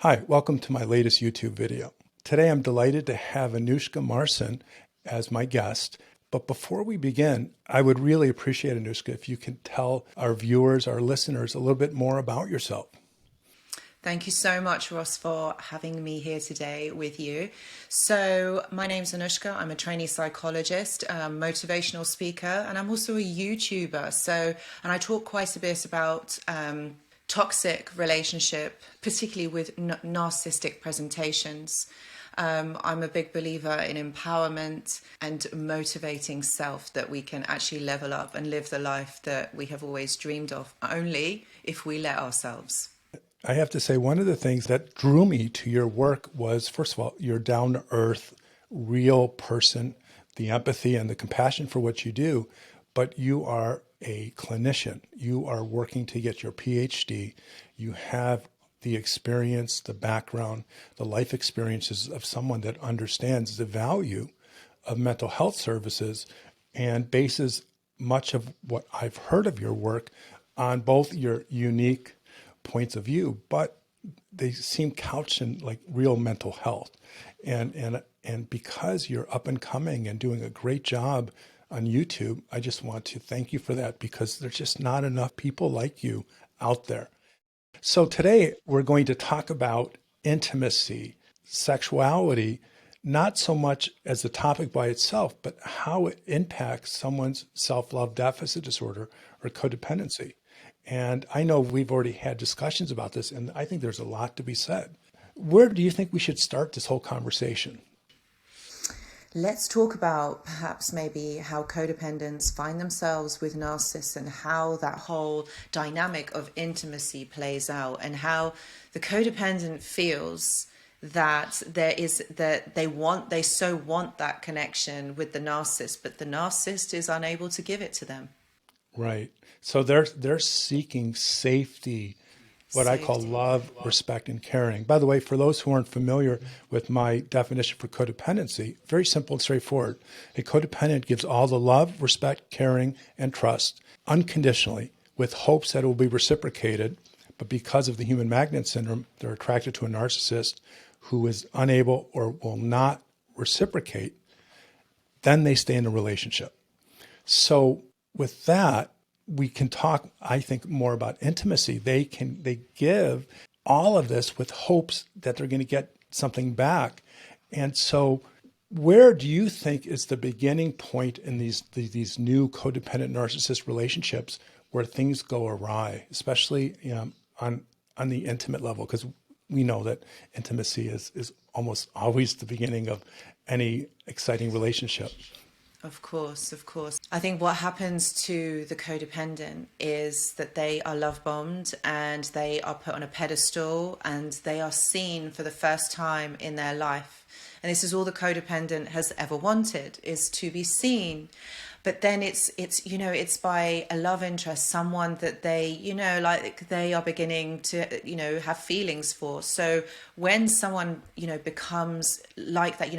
Hi, welcome to my latest YouTube video. Today I'm delighted to have Anoushka Marcin as my guest. But before we begin, I would really appreciate, Anoushka, if you can tell our viewers, our listeners, a little bit more about yourself. Thank you so much, Ross, for having me here today with you. So my name's Anoushka. I'm a trainee psychologist, motivational speaker, and I'm also a YouTuber. And I talk quite a bit about toxic relationship, particularly with narcissistic presentations. I'm a big believer in empowerment and motivating self, that we can actually level up and live the life that we have always dreamed of, only if we let ourselves. I have to say, one of the things that drew me to your work was, first of all, you're down-to-earth, real person, the empathy and the compassion for what you do, but you are a clinician. You are working to get your PhD. You have the experience, the background, the life experiences of someone that understands the value of mental health services and bases much of what I've heard of your work on both your unique points of view, but they seem couched in like real mental health. And because you're up and coming and doing a great job on YouTube, I just want to thank you for that, because there's just not enough people like you out there. So today we're going to talk about intimacy, sexuality, not so much as the topic by itself, but how it impacts someone's self-love deficit disorder or codependency. And I know we've already had discussions about this, and I think there's a lot to be said. Where do you think we should start this whole conversation? Let's talk about perhaps maybe how codependents find themselves with narcissists, and how that whole dynamic of intimacy plays out, and how the codependent feels that they so want that connection with the narcissist, but the narcissist is unable to give it to them. Right. So they're seeking safety, what I call love, respect, and caring. By the way, for those who aren't familiar with my definition for codependency, very simple and straightforward. A codependent gives all the love, respect, caring, and trust unconditionally, with hopes that it will be reciprocated. But because of the human magnet syndrome, they're attracted to a narcissist who is unable or will not reciprocate. Then they stay in a relationship. So with that, we can talk, I think, more about intimacy. They give all of this with hopes that they're going to get something back. And so where do you think is the beginning point in these new codependent narcissist relationships where things go awry, especially on the intimate level? Because we know that intimacy is almost always the beginning of any exciting relationship. Of course, of course. I think what happens to the codependent is that they are love bombed, and they are put on a pedestal, and they are seen for the first time in their life. And this is all the codependent has ever wanted, is to be seen. But then it's by a love interest, someone that they, like they are beginning to, have feelings for. So when someone, becomes like that,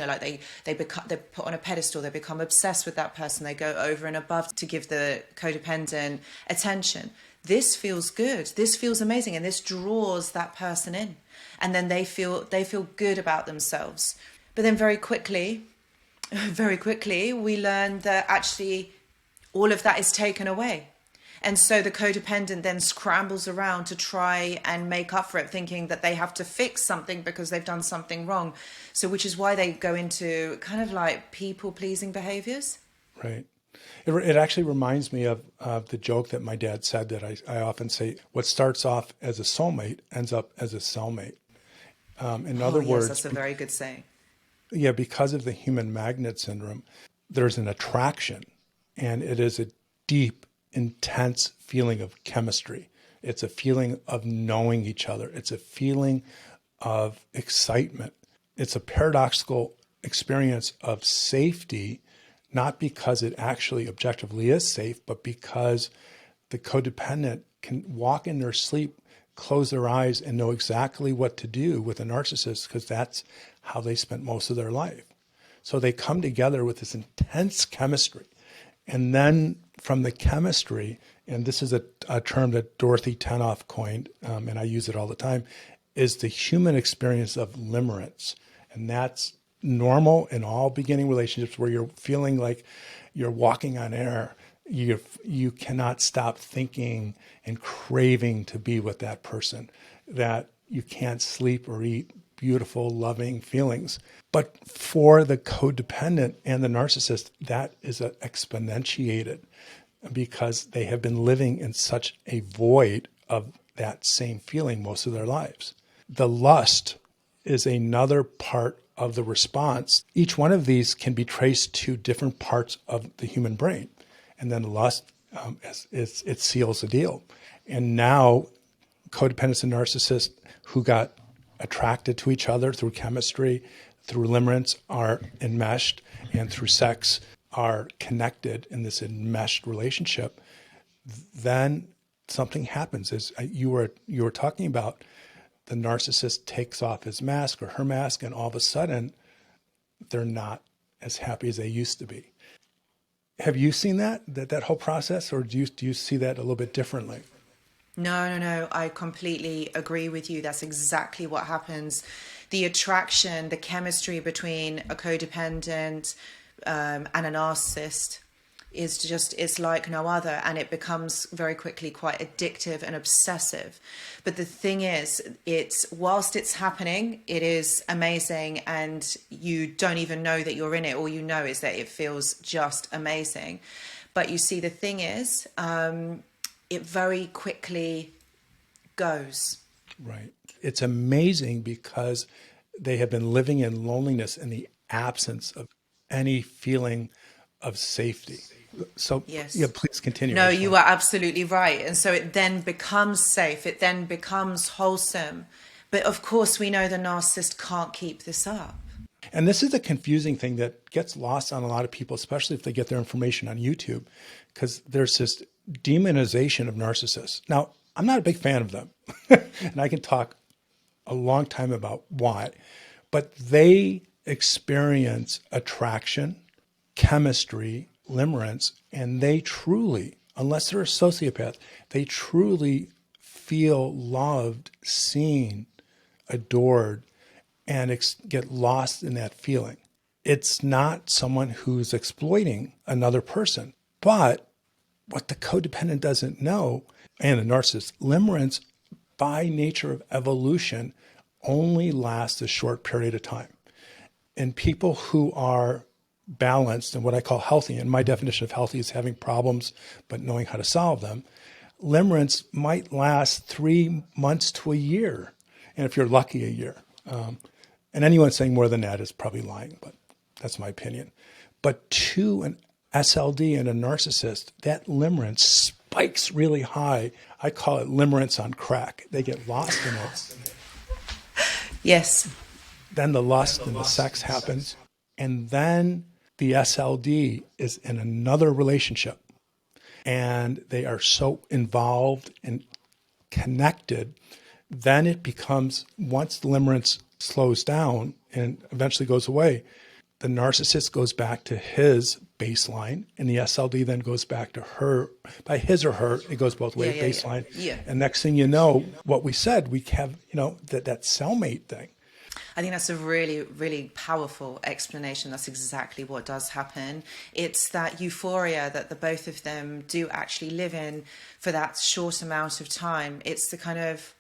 they're put on a pedestal, they become obsessed with that person, they go over and above to give the codependent attention. This feels good. This feels amazing. And this draws that person in. And then they feel good about themselves. But then very quickly, we learn that actually all of that is taken away. And so the codependent then scrambles around to try and make up for it, thinking that they have to fix something because they've done something wrong. So which is why they go into kind of like people-pleasing behaviors. Right. It actually reminds me of the joke that my dad said that I often say, what starts off as a soulmate ends up as a cellmate. In other words, that's a very good saying. Yeah, because of the human magnet syndrome, there's an attraction, and it is a deep, intense feeling of chemistry. It's a feeling of knowing each other. It's a feeling of excitement. It's a paradoxical experience of safety, not because it actually objectively is safe, but because the codependent can walk in their sleep, close their eyes, and know exactly what to do with a narcissist, because that's how they spent most of their life. So they come together with this intense chemistry. And then from the chemistry, and this is a term that Dorothy Tenoff coined, and I use it all the time, is the human experience of limerence. And that's normal in all beginning relationships where you're feeling like you're walking on air. You cannot stop thinking and craving to be with that person, that you can't sleep or eat beautiful, loving feelings. But for the codependent and the narcissist, that is exponentiated because they have been living in such a void of that same feeling most of their lives. The lust is another part of the response. Each one of these can be traced to different parts of the human brain. And then lust, it seals the deal. And now codependents and narcissists who got attracted to each other through chemistry, through limerence, are enmeshed, and through sex are connected in this enmeshed relationship. Then something happens. As you were talking about, the narcissist takes off his mask or her mask, and all of a sudden, they're not as happy as they used to be. Have you seen that whole process, or do you see that a little bit differently? No. I completely agree with you. That's exactly what happens. The attraction, the chemistry between a codependent and a narcissist it's like no other, and it becomes very quickly quite addictive and obsessive. But the thing is, whilst it's happening, it is amazing, and you don't even know that you're in it. All you know is that it feels just amazing. But you see, the thing is, it very quickly goes. Right. It's amazing because they have been living in loneliness in the absence of any feeling of safety. So, yes. Yeah, please continue. No, you are absolutely right. And so it then becomes safe. It then becomes wholesome. But of course, we know the narcissist can't keep this up. And this is a confusing thing that gets lost on a lot of people, especially if they get their information on YouTube, because there's this demonization of narcissists. Now, I'm not a big fan of them, and I can talk a long time about why, but they experience attraction, chemistry, limerence, and they truly, unless they're a sociopath, they truly feel loved, seen, adored, and get lost in that feeling. It's not someone who's exploiting another person. But what the codependent doesn't know, and the narcissist, limerence, by nature of evolution, only lasts a short period of time. And people who are balanced and what I call healthy, and my definition of healthy is having problems but knowing how to solve them, limerence might last 3 months to a year. And if you're lucky, a year. And anyone saying more than that is probably lying, but that's my opinion. But to an SLD and a narcissist, that limerence spikes really high. I call it limerence on crack. They get lost in it. Yes. Then the lust and the sex happens. And then the SLD is in another relationship. And they are so involved and connected. Then it becomes, once the limerence slows down and eventually goes away, the narcissist goes back to his baseline, and the SLD then goes back to her. By his or her, it goes both ways, baseline. Yeah. And next thing you know, what we said, we have, that cellmate thing. I think that's a really, really powerful explanation. That's exactly what does happen. It's that euphoria that the both of them do actually live in for that short amount of time. It's the kind of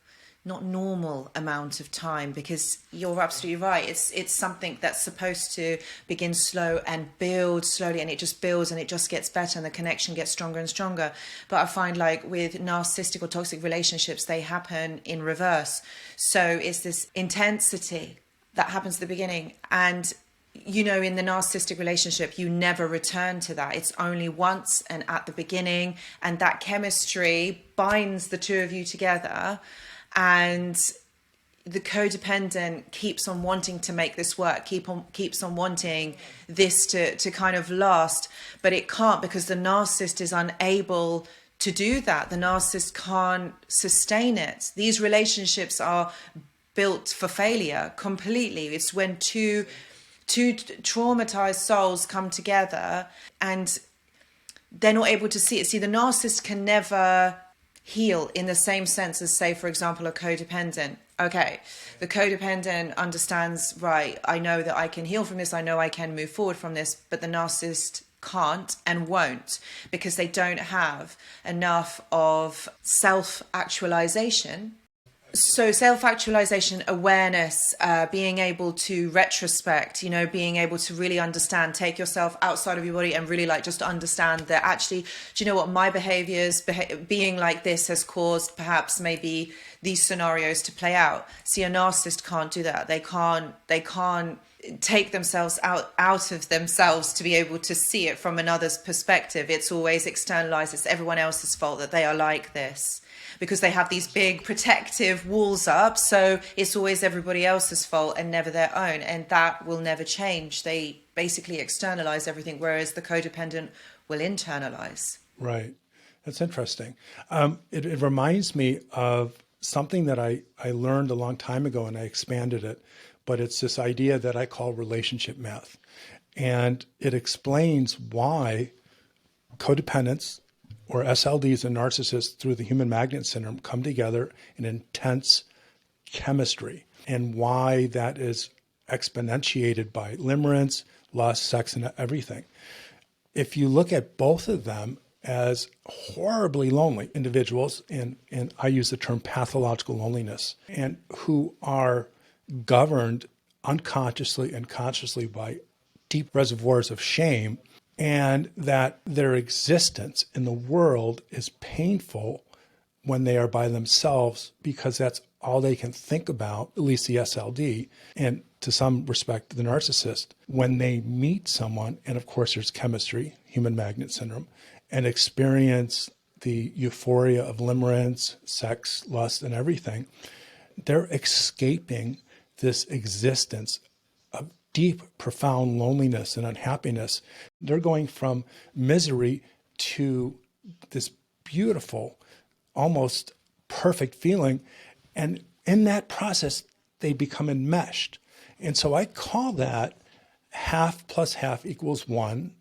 not normal amount of time, because you're absolutely right. It's something that's supposed to begin slow and build slowly, and it just builds and it just gets better, and the connection gets stronger and stronger. But I find, like with narcissistic or toxic relationships, they happen in reverse. So it's this intensity that happens at the beginning, and in the narcissistic relationship, you never return to that. It's only once and at the beginning, and that chemistry binds the two of you together. And the codependent keeps on wanting to make this work, keeps on wanting this to kind of last, but it can't, because the narcissist is unable to do that. The narcissist can't sustain it. These relationships are built for failure completely. It's when two traumatized souls come together and they're not able to see it. See, the narcissist can never heal in the same sense as, say, for example, a codependent. Okay, the codependent understands, right, I know that I can heal from this, I know I can move forward from this, but the narcissist can't and won't, because they don't have enough of self-actualization. So self-actualization, awareness, being able to retrospect, being able to really understand, take yourself outside of your body and really like just understand that actually, do you know what, my behaviors, being like this has caused perhaps maybe these scenarios to play out. See, a narcissist can't do that. They can't take themselves out of themselves to be able to see it from another's perspective. It's always externalized. It's everyone else's fault that they are like this, because they have these big protective walls up. So it's always everybody else's fault and never their own. And that will never change. They basically externalize everything, whereas the codependent will internalize. Right. That's interesting. It reminds me of something that I learned a long time ago, and I expanded it, but it's this idea that I call relationship math. And it explains why codependents or SLDs and narcissists through the human magnet syndrome come together in intense chemistry, and why that is exponentiated by limerence, lust, sex, and everything. If you look at both of them as horribly lonely individuals, and I use the term pathological loneliness, and who are governed unconsciously and consciously by deep reservoirs of shame, and that their existence in the world is painful when they are by themselves, because that's all they can think about, at least the SLD, and to some respect, the narcissist, when they meet someone, and of course there's chemistry, human magnet syndrome, and experience the euphoria of limerence, sex, lust, and everything, they're escaping this existence of deep, profound loneliness and unhappiness. They're going from misery to this beautiful, almost perfect feeling. And in that process, they become enmeshed. And so I call that half plus half equals one.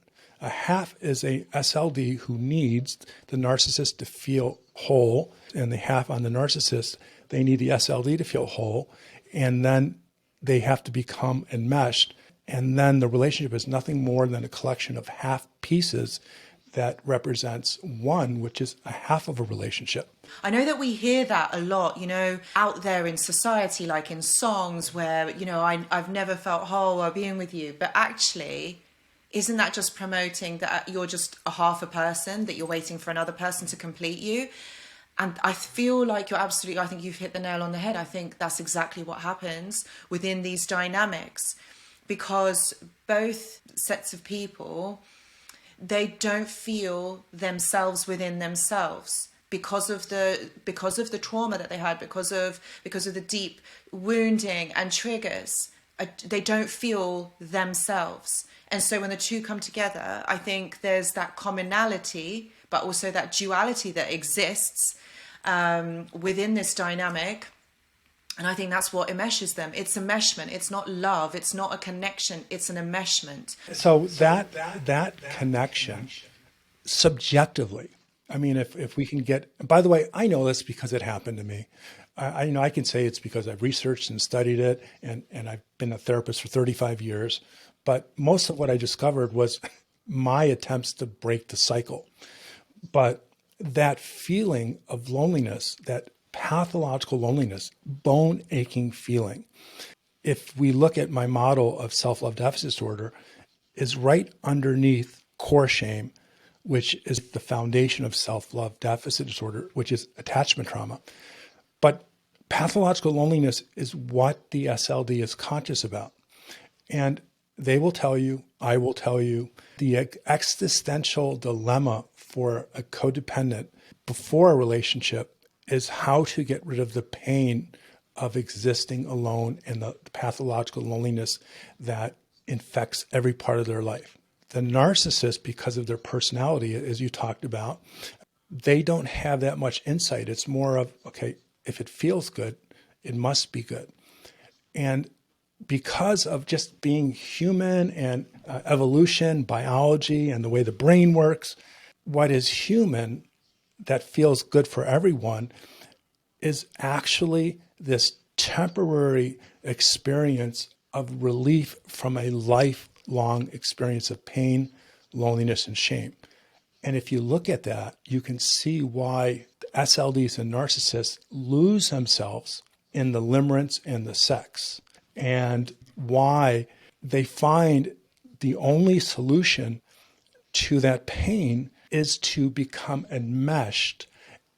A half is a SLD who needs the narcissist to feel whole, and the half on the narcissist, they need the SLD to feel whole, and then they have to become enmeshed. And then the relationship is nothing more than a collection of half pieces that represents one, which is a half of a relationship. I know that we hear that a lot, out there in society, like in songs where, I've never felt whole while being with you. But actually, isn't that just promoting that you're just a half a person, that you're waiting for another person to complete you? And I feel like I think you've hit the nail on the head. I think that's exactly what happens within these dynamics, because both sets of people, they don't feel themselves within themselves because of the trauma that they had, because of the deep wounding and triggers. They don't feel themselves. And so when the two come together, I think there's that commonality, but also that duality that exists within this dynamic. And I think that's what enmeshes them. It's enmeshment. It's not love. It's not a connection. It's an enmeshment. So that connection, subjectively, I mean, if we can get, by the way, I know this because it happened to me. I can say it's because I've researched and studied it, and I've been a therapist for 35 years. But most of what I discovered was my attempts to break the cycle. But that feeling of loneliness, that pathological loneliness, bone aching feeling, if we look at my model of self-love deficit disorder, is right underneath core shame, which is the foundation of self-love deficit disorder, which is attachment trauma. But pathological loneliness is what the SLD is conscious about. And they will tell you, I will tell you, the existential dilemma for a codependent before a relationship is how to get rid of the pain of existing alone and the pathological loneliness that infects every part of their life. The narcissist, because of their personality, as you talked about, they don't have that much insight. It's more of, okay, if it feels good, it must be good. And because of just being human and evolution, biology, and the way the brain works, what is human that feels good for everyone is actually this temporary experience of relief from a lifelong experience of pain, loneliness, and shame. And if you look at that, you can see why the SLDs and narcissists lose themselves in the limerence and the sex, and why they find the only solution to that pain is to become enmeshed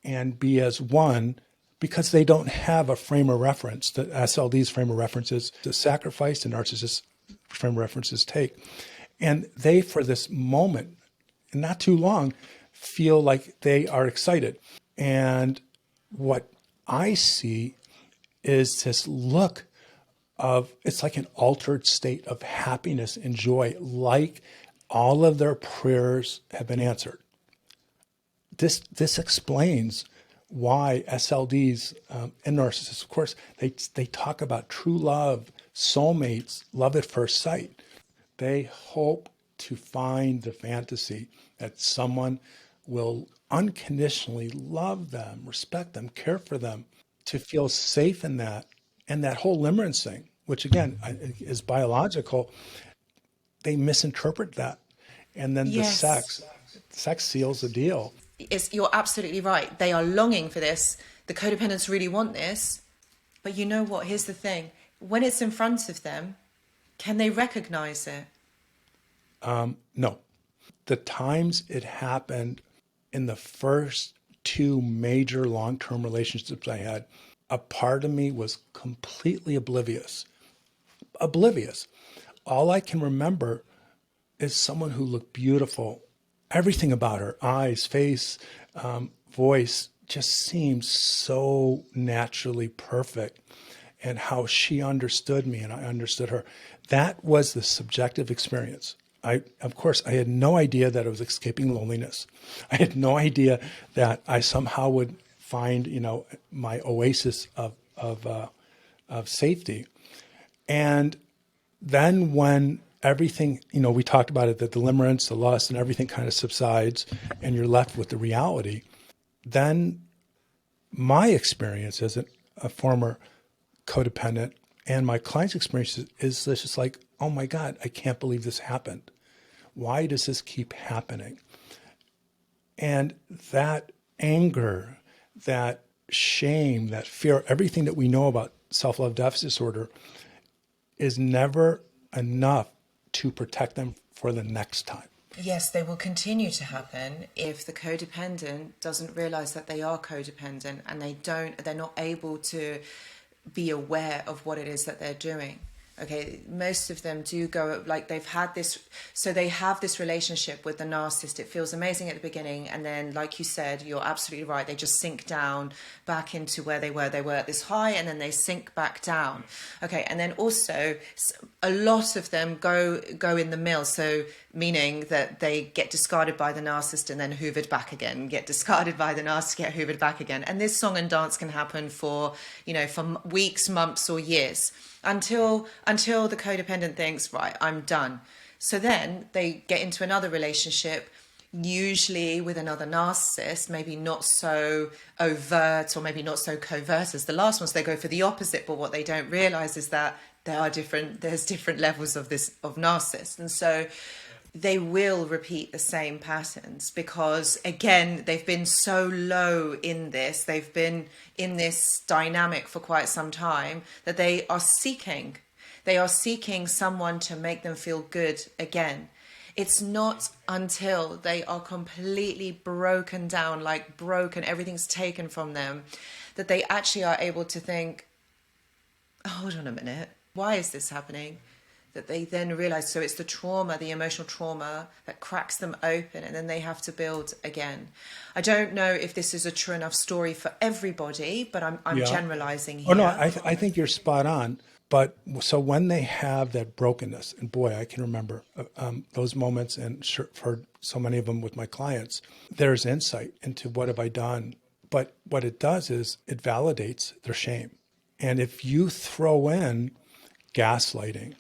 and be as one, because they don't have a frame of reference. The SLD's frame of reference is the sacrifice, the narcissist frame of reference is take. And they, for this moment, not too long, feel like they are excited. And what I see is this look of, it's like an altered state of happiness and joy, like all of their prayers have been answered. This explains why SLDs and narcissists, of course, they talk about true love, soulmates, love at first sight. They hope to find the fantasy that someone will unconditionally love them, respect them, care for them, to feel safe in that. And that whole limerence thing, which again is biological, they misinterpret that. And then the Yes. sex seals the deal. You're absolutely right. They are longing for this. The codependents really want this. But you know what? Here's the thing. When it's in front of them, can they recognize it? No. The times it happened in the first two major long-term relationships I had, a part of me was completely oblivious. All I can remember is someone who looked beautiful. Everything about her, eyes, face, voice, just seemed so naturally perfect. And how she understood me and I understood her. That was the subjective experience. Of course, I had no idea that I was escaping loneliness. I had no idea that I somehow would find, my oasis of safety. And then when everything, we talked about it, that the limerence, the lust, and everything kind of subsides, and you're left with the reality, then my experience as a former codependent and my client's experience is just like, oh my God, I can't believe this happened. Why does this keep happening? And that anger, that shame, that fear, everything that we know about self-love deficit disorder is never enough to protect them for the next time. Yes, they will continue to happen if the codependent doesn't realize that they are codependent and they're not able to be aware of what it is that they're doing. Okay, most of them do go, like they have this relationship with the narcissist. It feels amazing at the beginning, and then, like you said, you're absolutely right, they just sink down back into where they were. They were at this high, and then they sink back down. Okay, and then also a lot of them go in the mill, so meaning that they get discarded by the narcissist and then hoovered back again, get discarded by the narcissist, get hoovered back again. And this song and dance can happen for weeks, months, or years, until the codependent thinks, right, I'm done. So then they get into another relationship, usually with another narcissist, maybe not so overt or maybe not so covert as the last ones. They go for the opposite, but what they don't realize is that there's different levels of narcissist. And so they will repeat the same patterns because, again, they've been so low in this, they've been in this dynamic for quite some time, that they are seeking someone to make them feel good again. It's not until they are completely broken down, everything's taken from them, that they actually are able to think, oh, hold on a minute, why is this happening? That they then realize, so it's the trauma, the emotional trauma, that cracks them open, and then they have to build again. I don't know if this is a true enough story for everybody, but I'm generalizing here. Oh no, I think you're spot on. But so when they have that brokenness, and boy, I can remember those moments, and for so many of them with my clients, there's insight into what have I done. But what it does is it validates their shame. And if you throw in gaslighting,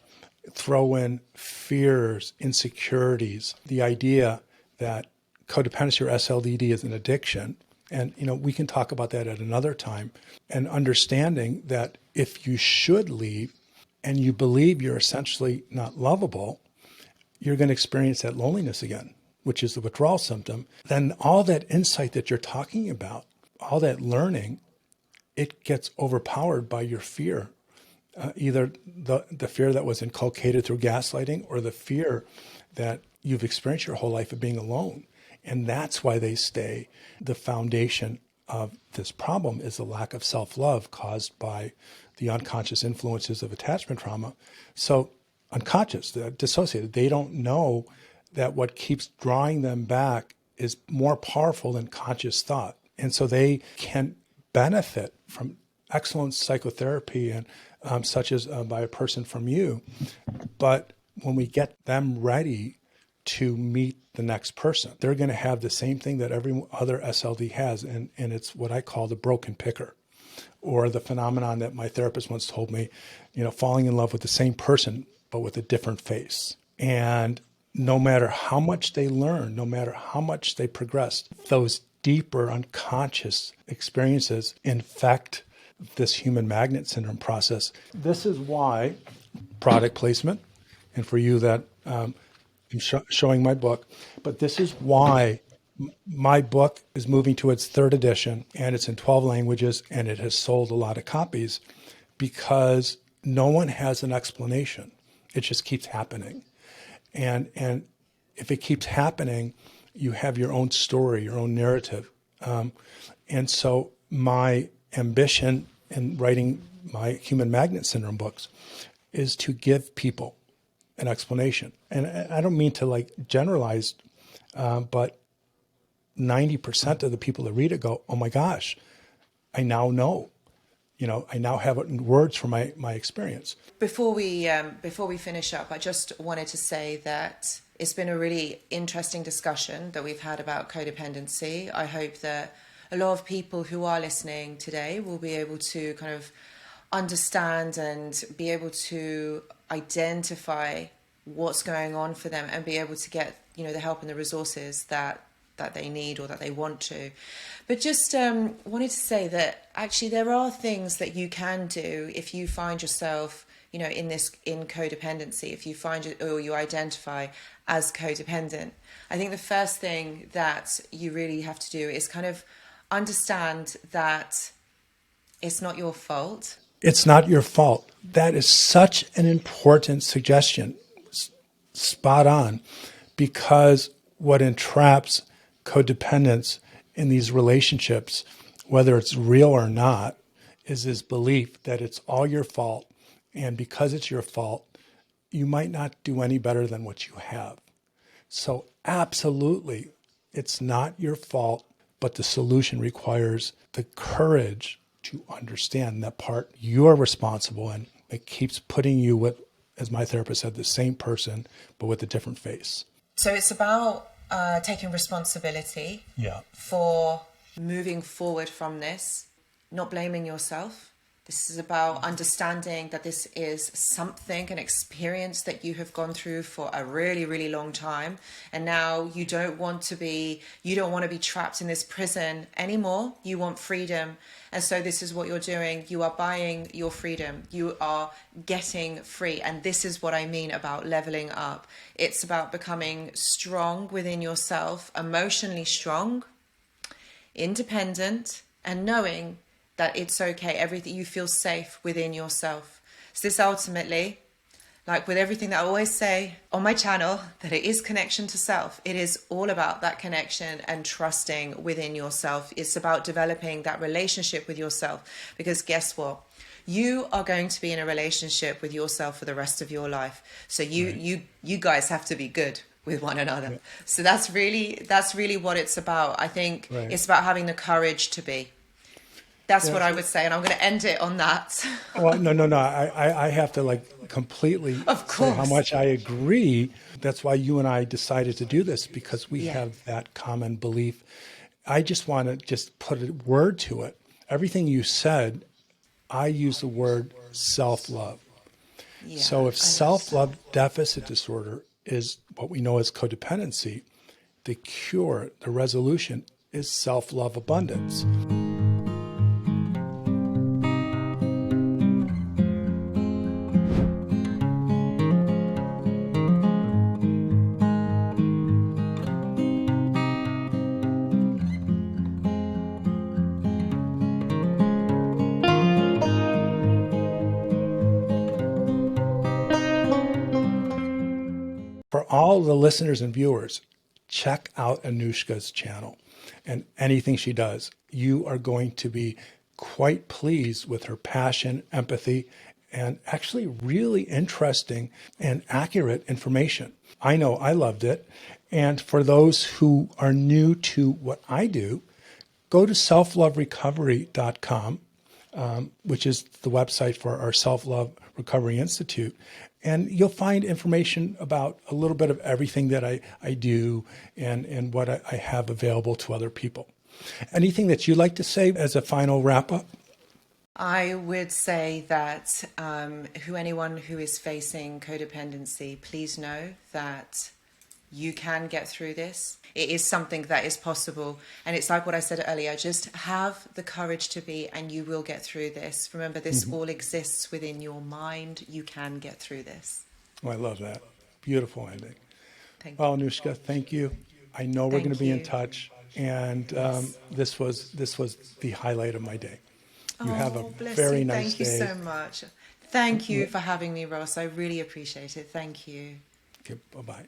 throw in fears, insecurities, the idea that codependency or SLDD is an addiction, And, we can talk about that at another time. And understanding that if you should leave and you believe you're essentially not lovable, you're going to experience that loneliness again, which is the withdrawal symptom. Then all that insight that you're talking about, all that learning, it gets overpowered by your fear. Either the fear that was inculcated through gaslighting or the fear that you've experienced your whole life of being alone. And that's why they stay. The foundation of this problem is the lack of self-love caused by the unconscious influences of attachment trauma. So unconscious, they're dissociated. They don't know that what keeps drawing them back is more powerful than conscious thought. And so they can benefit from excellent psychotherapy and such as by a person from you. But when we get them ready to meet the next person, they're going to have the same thing that every other SLD has. And it's what I call the broken picker, or the phenomenon that my therapist once told me, falling in love with the same person, but with a different face. And no matter how much they learn, no matter how much they progress, those deeper unconscious experiences infect this human magnet syndrome process. This is why product placement, and for you that I'm showing my book, but this is why my book is moving to its third edition, and it's in 12 languages, and it has sold a lot of copies because no one has an explanation. It just keeps happening. And if it keeps happening, you have your own story, your own narrative. And so my ambition in writing my human magnet syndrome books is to give people an explanation. And I don't mean to generalize, but 90% of the people that read it go, oh my gosh, I now know. I now have it in words from my experience. Before we finish up, I just wanted to say that it's been a really interesting discussion that we've had about codependency. I hope that a lot of people who are listening today will be able to kind of understand and be able to identify what's going on for them and be able to get, the help and the resources that they need or that they want to. But just wanted to say that actually there are things that you can do if you find yourself, in codependency, if you find it or you identify as codependent. I think the first thing that you really have to do is kind of understand that it's not your fault. It's not your fault. That is such an important suggestion. Spot on. Because what entraps codependents in these relationships, whether it's real or not, is this belief that it's all your fault. And because it's your fault, you might not do any better than what you have. So absolutely, it's not your fault, but the solution requires the courage to understand that part you're responsible, and it keeps putting you with, as my therapist said, the same person, but with a different face. So it's about taking responsibility for moving forward from this, not blaming yourself. This is about understanding that this is something, an experience that you have gone through for a really, really long time. And now you don't want to be trapped in this prison anymore. You want freedom. And so this is what you're doing. You are buying your freedom. You are getting free. And this is what I mean about leveling up. It's about becoming strong within yourself, emotionally strong, independent, and knowing that it's okay, everything, you feel safe within yourself. So this ultimately, like with everything that I always say on my channel, that it is connection to self. It is all about that connection and trusting within yourself. It's about developing that relationship with yourself, because guess what? You are going to be in a relationship with yourself for the rest of your life. So you guys have to be good with one another. Right. So that's really what it's about. I think It's about having the courage to be. That's what I would say, and I'm going to end it on that. Well, no. I have to completely say how much I agree. That's why you and I decided to do this, because we have that common belief. I just want to just put a word to it. Everything you said, I use the word self-love. Yeah, so if self-love deficit disorder is what we know as codependency, the cure, the resolution is self-love abundance. For all the listeners and viewers, check out Anoushka's channel and anything she does. You are going to be quite pleased with her passion, empathy, and actually really interesting and accurate information. I know I loved it. And for those who are new to what I do, go to selfloverecovery.com, which is the website for our Self-Love Recovery Institute. And you'll find information about a little bit of everything that I do and what I have available to other people. Anything that you'd like to say as a final wrap up? I would say that anyone who is facing codependency, please know that you can get through this. It is something that is possible. And it's like what I said earlier, just have the courage to be, and you will get through this. Remember, this all exists within your mind. You can get through this. Oh, I love that. Beautiful ending. Thank Well, you. Anoushka, thank you. I know we're going to be in touch. And this was the highlight of my day. You have a very nice day. Thank you so much. Thank you for having me, Ross. I really appreciate it. Thank you. Okay, bye-bye.